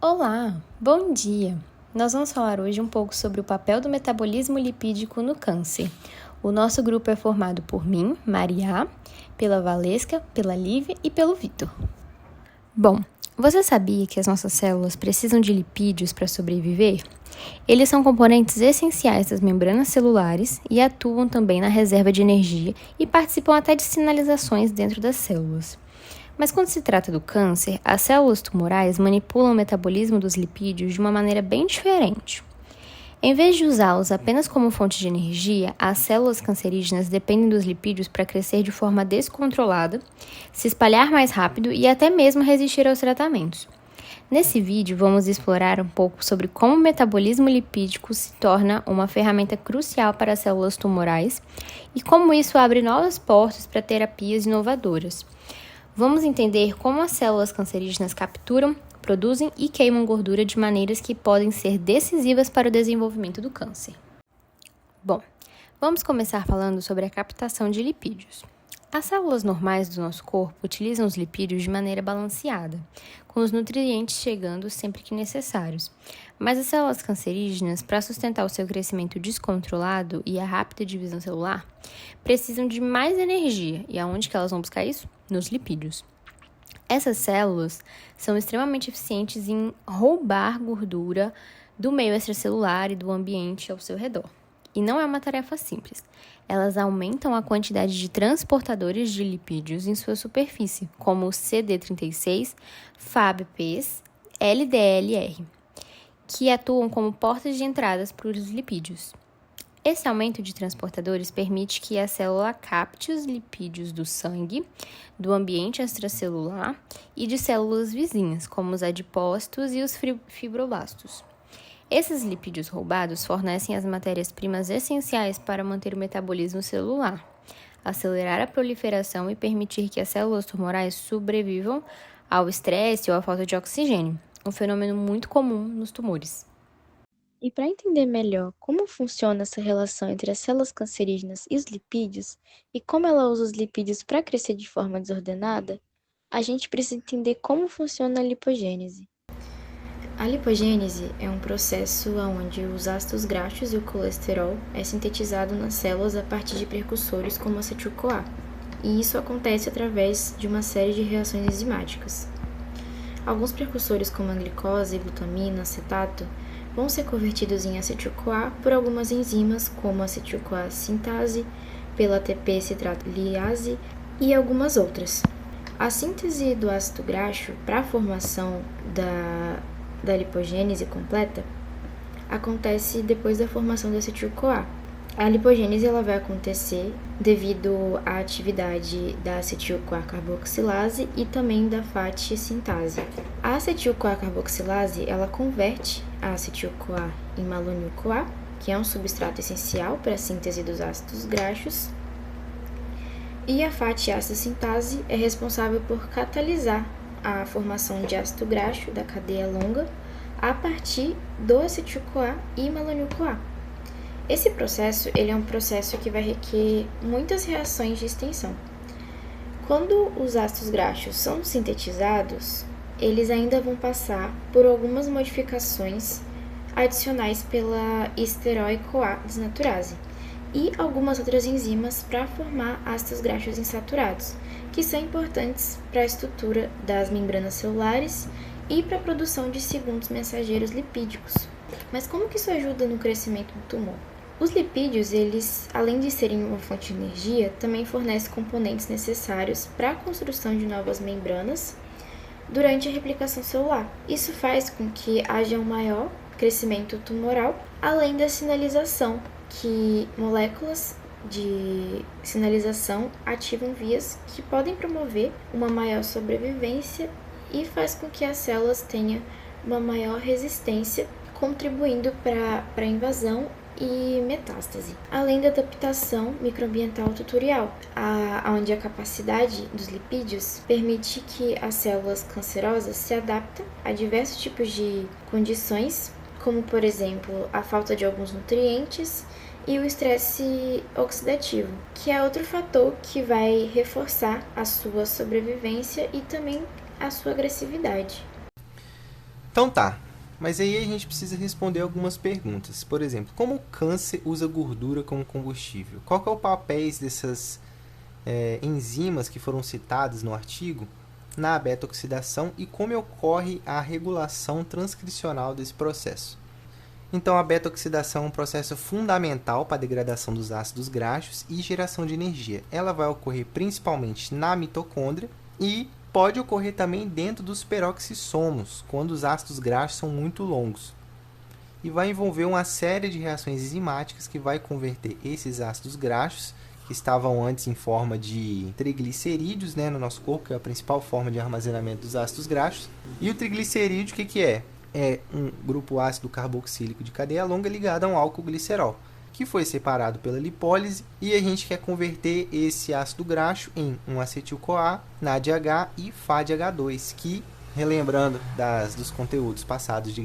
Olá, bom dia! Nós vamos falar hoje um pouco sobre o papel do metabolismo lipídico no câncer. O nosso grupo é formado por mim, Maria, pela Valesca, pela Lívia e pelo Vitor. Bom, você sabia que as nossas células precisam de lipídios para sobreviver? Eles são componentes essenciais das membranas celulares e atuam também na reserva de energia e participam até de sinalizações dentro das células. Mas quando se trata do câncer, as células tumorais manipulam o metabolismo dos lipídios de uma maneira bem diferente. Em vez de usá-los apenas como fonte de energia, as células cancerígenas dependem dos lipídios para crescer de forma descontrolada, se espalhar mais rápido e até mesmo resistir aos tratamentos. Nesse vídeo, vamos explorar um pouco sobre como o metabolismo lipídico se torna uma ferramenta crucial para as células tumorais e como isso abre novas portas para terapias inovadoras. Vamos entender como as células cancerígenas capturam, produzem e queimam gordura de maneiras que podem ser decisivas para o desenvolvimento do câncer. Bom, vamos começar falando sobre a captação de lipídios. As células normais do nosso corpo utilizam os lipídios de maneira balanceada, com os nutrientes chegando sempre que necessários. Mas as células cancerígenas, para sustentar o seu crescimento descontrolado e a rápida divisão celular, precisam de mais energia. E aonde que elas vão buscar isso? Nos lipídios. Essas células são extremamente eficientes em roubar gordura do meio extracelular e do ambiente ao seu redor. E não é uma tarefa simples. Elas aumentam a quantidade de transportadores de lipídios em sua superfície, como o CD36, FABPs, LDLR, que atuam como portas de entradas para os lipídios. Esse aumento de transportadores permite que a célula capte os lipídios do sangue, do ambiente extracelular e de células vizinhas, como os adipócitos e os fibroblastos. Esses lipídios roubados fornecem as matérias-primas essenciais para manter o metabolismo celular, acelerar a proliferação e permitir que as células tumorais sobrevivam ao estresse ou à falta de oxigênio, um fenômeno muito comum nos tumores. E para entender melhor como funciona essa relação entre as células cancerígenas e os lipídios, e como ela usa os lipídios para crescer de forma desordenada, a gente precisa entender como funciona a lipogênese. A lipogênese é um processo onde os ácidos graxos e o colesterol é sintetizado nas células a partir de precursores como acetil-CoA, e isso acontece através de uma série de reações enzimáticas. Alguns precursores como a glicose, glutamina, acetato, vão ser convertidos em acetil-CoA por algumas enzimas, como a acetil-CoA sintase, pela ATP citrato liase e algumas outras. A síntese do ácido graxo para a formação da lipogênese completa acontece depois da formação da acetil-CoA. A lipogênese ela vai acontecer devido à atividade da acetil-CoA carboxilase e também da FAT sintase. A acetil-CoA carboxilase ela converte a acetil-CoA em malonil-CoA, que é um substrato essencial para a síntese dos ácidos graxos, e a FAT ácido sintase é responsável por catalisar a formação de ácido graxo da cadeia longa a partir do acetil-CoA e malonil-CoA. Esse processo ele é um processo que vai requerer muitas reações de extensão. Quando os ácidos graxos são sintetizados, eles ainda vão passar por algumas modificações adicionais pela esteroi-CoA desnaturase e algumas outras enzimas para formar ácidos graxos insaturados, que são importantes para a estrutura das membranas celulares e para a produção de segundos mensageiros lipídicos. Mas como que isso ajuda no crescimento do tumor? Os lipídios, eles, além de serem uma fonte de energia, também fornecem componentes necessários para a construção de novas membranas durante a replicação celular. Isso faz com que haja um maior crescimento tumoral, além da sinalização, que moléculas de sinalização ativam vias que podem promover uma maior sobrevivência e faz com que as células tenham uma maior resistência, contribuindo para a invasão e metástase, além da adaptação microambiental tutorial, onde a capacidade dos lipídios permite que as células cancerosas se adaptem a diversos tipos de condições, como por exemplo a falta de alguns nutrientes e o estresse oxidativo, que é outro fator que vai reforçar a sua sobrevivência e também a sua agressividade. Então tá, mas aí a gente precisa responder algumas perguntas. Por exemplo, como o câncer usa gordura como combustível? Qual que é o papel dessas enzimas que foram citadas no artigo na beta-oxidação e como ocorre a regulação transcricional desse processo? Então, a beta-oxidação é um processo fundamental para a degradação dos ácidos graxos e geração de energia. Ela vai ocorrer principalmente na mitocôndria e pode ocorrer também dentro dos peroxissomos, quando os ácidos graxos são muito longos. E vai envolver uma série de reações enzimáticas que vai converter esses ácidos graxos, que estavam antes em forma de triglicerídeos, no nosso corpo, que é a principal forma de armazenamento dos ácidos graxos. E o triglicerídeo, o que é? É um grupo ácido carboxílico de cadeia longa ligado a um álcool glicerol, que foi separado pela lipólise, e a gente quer converter esse ácido graxo em um acetil-CoA, NADH e FADH2, que, relembrando dos conteúdos passados de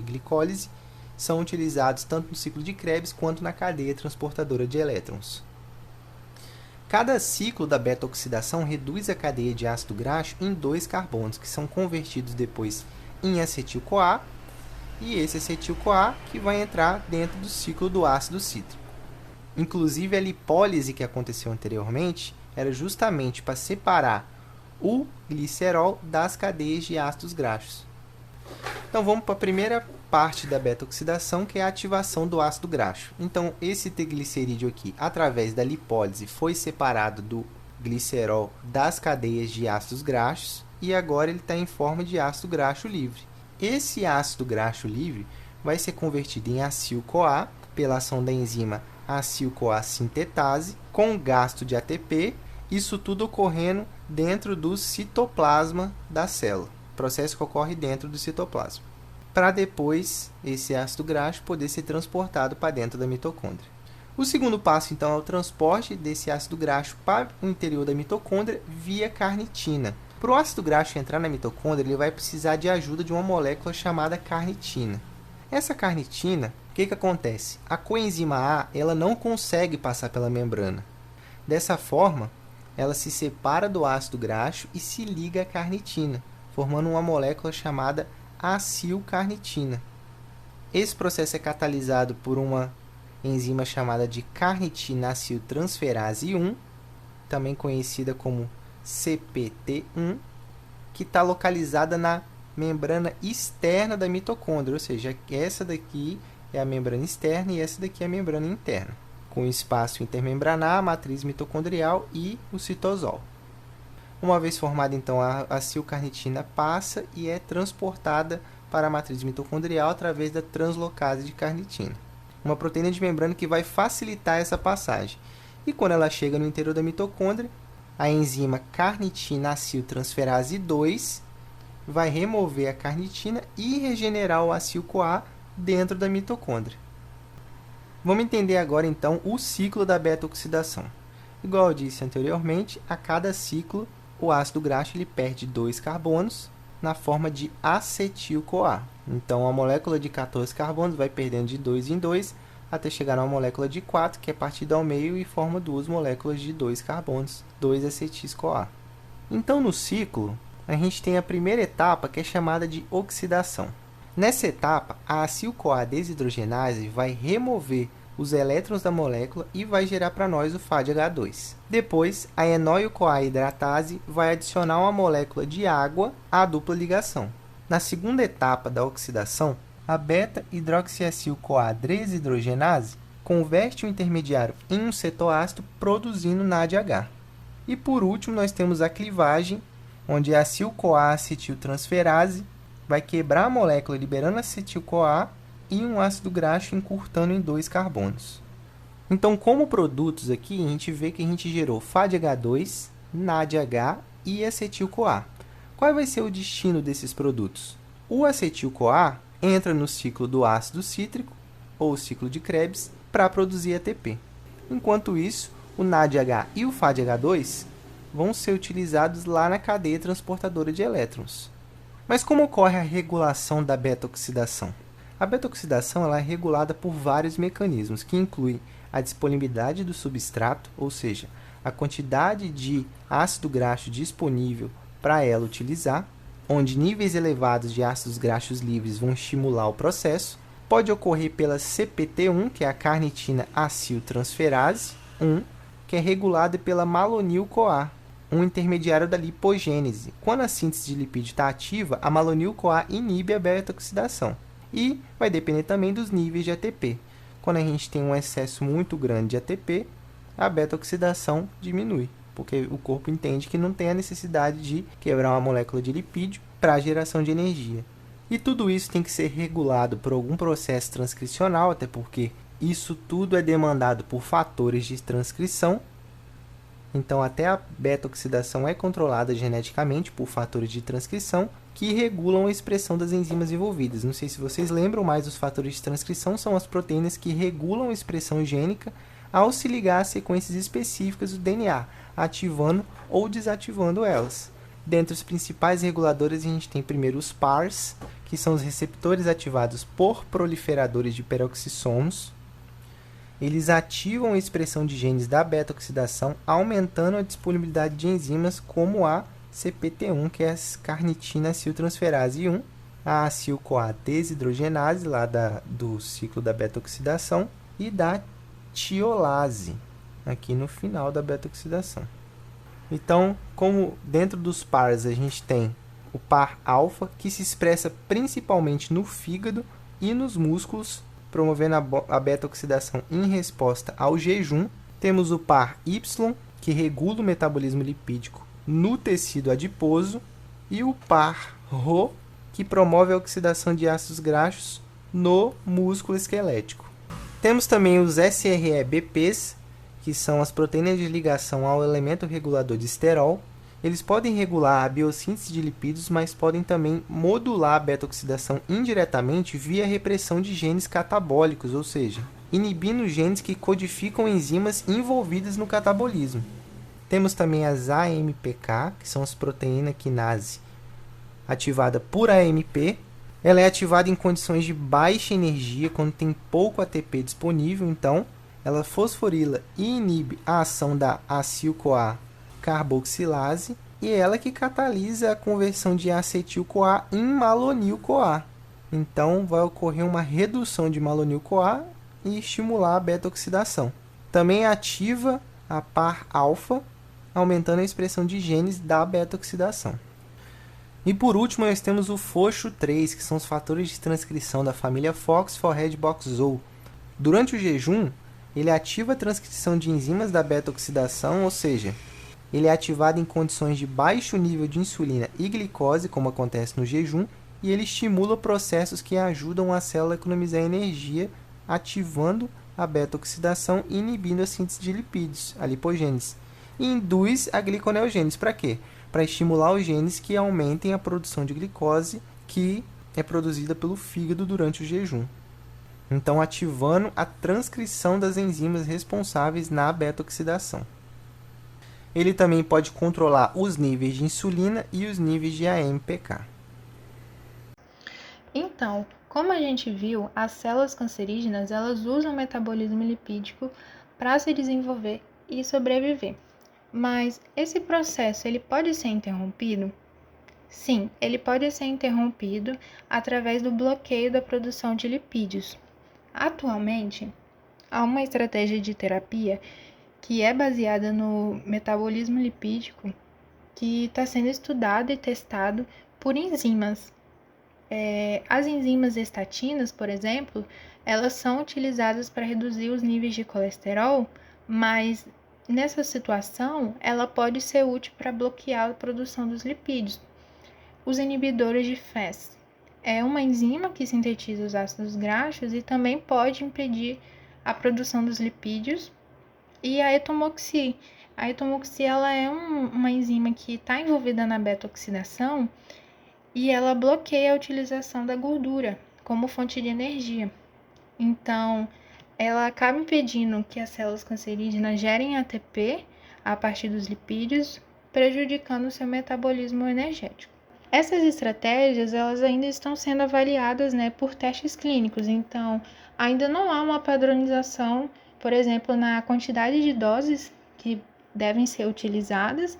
glicólise, são utilizados tanto no ciclo de Krebs quanto na cadeia transportadora de elétrons. Cada ciclo da beta-oxidação reduz a cadeia de ácido graxo em 2 carbonos, que são convertidos depois em acetil-CoA, e esse acetil-CoA que vai entrar dentro do ciclo do ácido cítrico. Inclusive, a lipólise que aconteceu anteriormente era justamente para separar o glicerol das cadeias de ácidos graxos. Então, vamos para a primeira parte da beta-oxidação, que é a ativação do ácido graxo. Então, esse triglicerídeo aqui, através da lipólise, foi separado do glicerol das cadeias de ácidos graxos, e agora ele está em forma de ácido graxo livre. Esse ácido graxo livre vai ser convertido em acil-CoA pela ação da enzima acil-CoA sintetase, com gasto de ATP, isso tudo ocorrendo dentro do citoplasma da célula, processo que ocorre dentro do citoplasma, para depois esse ácido graxo poder ser transportado para dentro da mitocôndria. O segundo passo, então, é o transporte desse ácido graxo para o interior da mitocôndria via carnitina. Para o ácido graxo entrar na mitocôndria, ele vai precisar de ajuda de uma molécula chamada carnitina. Essa carnitina, o que acontece? A coenzima A ela não consegue passar pela membrana. Dessa forma, ela se separa do ácido graxo e se liga à carnitina, formando uma molécula chamada acilcarnitina. Esse processo é catalisado por uma enzima chamada de carnitina aciltransferase 1, também conhecida como CPT1, que está localizada na membrana externa da mitocôndria, ou seja, essa daqui é a membrana externa e essa daqui é a membrana interna, com espaço intermembranar, a matriz mitocondrial e o citosol. Uma vez formada, então, a acilcarnitina passa e é transportada para a matriz mitocondrial através da translocase de carnitina, uma proteína de membrana que vai facilitar essa passagem. E quando ela chega no interior da mitocôndria, a enzima carnitina aciltransferase 2 vai remover a carnitina e regenerar o acil-CoA dentro da mitocôndria. Vamos entender agora, então, o ciclo da beta-oxidação. Igual eu disse anteriormente, a cada ciclo, o ácido graxo ele perde 2 carbonos na forma de acetil-CoA. Então, a molécula de 14 carbonos vai perdendo de 2 em 2, até chegar a uma molécula de 4, que é partida ao meio e forma 2 moléculas de 2 carbonos, 2 acetis-CoA. Então, no ciclo, a gente tem a primeira etapa, que é chamada de oxidação. Nessa etapa, a acil-CoA desidrogenase vai remover os elétrons da molécula e vai gerar para nós o FADH2. Depois, a enóio-CoA hidratase vai adicionar uma molécula de água à dupla ligação. Na segunda etapa da oxidação, a beta-hidroxiacil-CoA desidrogenase converte o intermediário em um cetoácido produzindo NADH. E por último, nós temos a clivagem, onde a acil-CoA acetiltransferase vai quebrar a molécula liberando acetil-CoA e um ácido graxo encurtando em 2 carbonos. Então, como produtos aqui, a gente vê que a gente gerou FADH2, NADH e acetil-CoA. Qual vai ser o destino desses produtos? O acetil-CoA entra no ciclo do ácido cítrico, ou ciclo de Krebs, para produzir ATP. Enquanto isso, o NADH e o FADH2 vão ser utilizados lá na cadeia transportadora de elétrons. Mas como ocorre a regulação da beta-oxidação? A beta-oxidação ela é regulada por vários mecanismos, que incluem a disponibilidade do substrato, ou seja, a quantidade de ácido graxo disponível para ela utilizar, onde níveis elevados de ácidos graxos livres vão estimular o processo. Pode ocorrer pela CPT1, que é a carnitina aciltransferase 1, que é regulada pela malonil-CoA, um intermediário da lipogênese. Quando a síntese de lipídio está ativa, a malonil-CoA inibe a beta-oxidação. E vai depender também dos níveis de ATP. Quando a gente tem um excesso muito grande de ATP, a beta-oxidação diminui, porque o corpo entende que não tem a necessidade de quebrar uma molécula de lipídio para a geração de energia. E tudo isso tem que ser regulado por algum processo transcricional, até porque isso tudo é demandado por fatores de transcrição. Então, até a beta-oxidação é controlada geneticamente por fatores de transcrição que regulam a expressão das enzimas envolvidas. Não sei se vocês lembram, mas os fatores de transcrição são as proteínas que regulam a expressão gênica ao se ligar a sequências específicas do DNA, ativando ou desativando elas. Dentre os principais reguladores, a gente tem primeiro os PARs, que são os receptores ativados por proliferadores de peroxissomos. Eles ativam a expressão de genes da beta-oxidação, aumentando a disponibilidade de enzimas como a CPT1, que é a carnitina aciltransferase 1, a acil-CoA desidrogenase, lá do ciclo da beta-oxidação, e da tiolase, aqui no final da beta-oxidação. Então, como dentro dos PARs a gente tem o par alfa, que se expressa principalmente no fígado e nos músculos, promovendo a beta-oxidação em resposta ao jejum. Temos o par Y, que regula o metabolismo lipídico no tecido adiposo, e o par Rho, que promove a oxidação de ácidos graxos no músculo esquelético. Temos também os SREBPs, que são as proteínas de ligação ao elemento regulador de esterol. Eles podem regular a biossíntese de lipídios, mas podem também modular a beta-oxidação indiretamente via repressão de genes catabólicos, ou seja, inibindo genes que codificam enzimas envolvidas no catabolismo. Temos também as AMPK, que são as proteínas quinase ativada por AMP. Ela é ativada em condições de baixa energia, quando tem pouco ATP disponível, então ela fosforila e inibe a ação da acil-CoA carboxilase, e ela que catalisa a conversão de acetil-CoA em malonil-CoA. Então, vai ocorrer uma redução de malonil-CoA e estimular a beta-oxidação. Também ativa a par alfa, aumentando a expressão de genes da beta-oxidação. E por último, nós temos o FOXO3, que são os fatores de transcrição da família Fox4Red-Boxol. Durante o jejum, ele ativa a transcrição de enzimas da beta-oxidação, ou seja, ele é ativado em condições de baixo nível de insulina e glicose, como acontece no jejum, e ele estimula processos que ajudam a célula a economizar energia, ativando a beta-oxidação e inibindo a síntese de lipídios, a lipogênese. E induz a gliconeogênese. Para quê? Para estimular os genes que aumentem a produção de glicose, que é produzida pelo fígado durante o jejum. Então, ativando a transcrição das enzimas responsáveis na beta-oxidação. Ele também pode controlar os níveis de insulina e os níveis de AMPK. Então, como a gente viu, as células cancerígenas elas usam o metabolismo lipídico para se desenvolver e sobreviver. Mas esse processo ele pode ser interrompido? Sim, ele pode ser interrompido através do bloqueio da produção de lipídios. Atualmente, há uma estratégia de terapia que é baseada no metabolismo lipídico, que está sendo estudado e testado por enzimas. As enzimas estatinas, por exemplo, elas são utilizadas para reduzir os níveis de colesterol, mas nessa situação, ela pode ser útil para bloquear a produção dos lipídios. Os inibidores de FAS é uma enzima que sintetiza os ácidos graxos e também pode impedir a produção dos lipídios. E a etomoxi. A etomoxi ela é uma enzima que está envolvida na beta-oxidação e ela bloqueia a utilização da gordura como fonte de energia. Então, ela acaba impedindo que as células cancerígenas gerem ATP a partir dos lipídios, prejudicando o seu metabolismo energético. Essas estratégias elas ainda estão sendo avaliadas, por testes clínicos, então ainda não há uma padronização, por exemplo, na quantidade de doses que devem ser utilizadas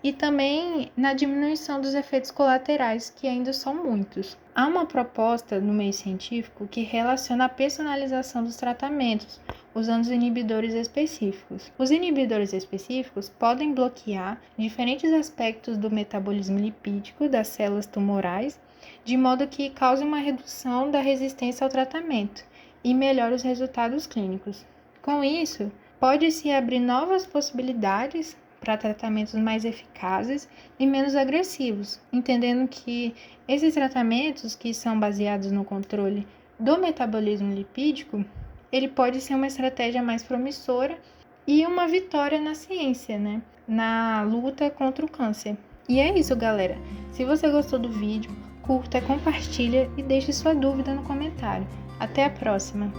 e também na diminuição dos efeitos colaterais, que ainda são muitos. Há uma proposta no meio científico que relaciona a personalização dos tratamentos, usando os inibidores específicos. Os inibidores específicos podem bloquear diferentes aspectos do metabolismo lipídico das células tumorais, de modo que cause uma redução da resistência ao tratamento e melhore os resultados clínicos. Com isso, pode-se abrir novas possibilidades para tratamentos mais eficazes e menos agressivos, entendendo que esses tratamentos que são baseados no controle do metabolismo lipídico, ele pode ser uma estratégia mais promissora e uma vitória na ciência, né? Na luta contra o câncer. E é isso, galera. Se você gostou do vídeo, curta, compartilha e deixe sua dúvida no comentário. Até a próxima!